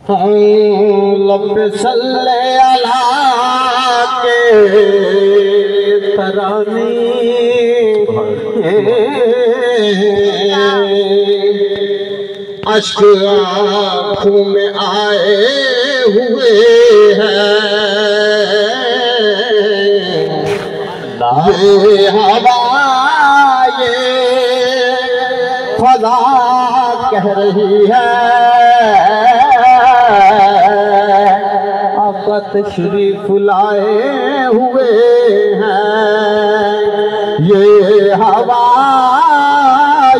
लब सल्ले अला के तरानी अश्क आँखों में आए हुए हैं। ये हवा ये फज़ा कह रही है आपका तशरीफ लाए हुए हैं। ये हवा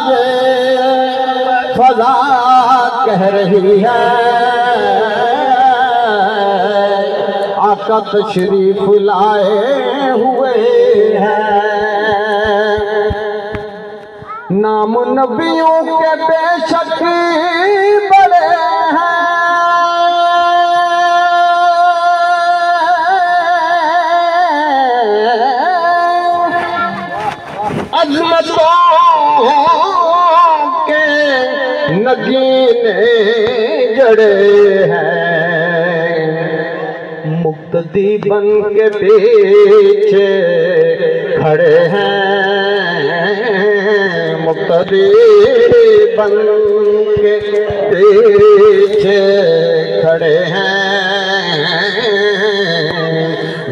ये फज़ा कह रही है आका तशरीफ लाए हुए हैं। नाम नबियों के बेशक बड़े हैं, अज़मतों के नगीने जड़े हैं। मुक्तदी बन के पीछे खड़े हैं, मुक्तदी बन के पीछे खड़े हैं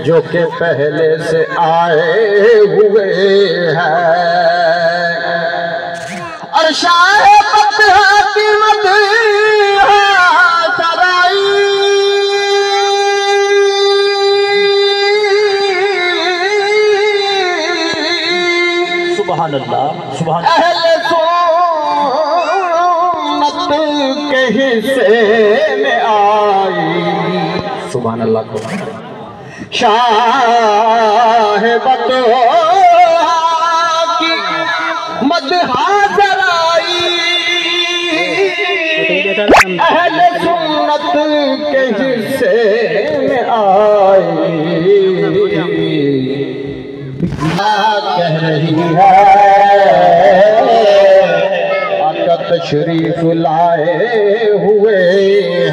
जो कि पहले से आए हुए हैं। और शाह बतहा की मदीहा सराई सुभान अल्लाह सुभान अहले सुन्नत के हिस्से में आई। सुभान अल्लाह को शाह बतहा की मदहा सराई अहले सुन्नत के हिस्से में आई। कह रही है आका तशरीफ लाए हुए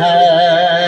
हैं।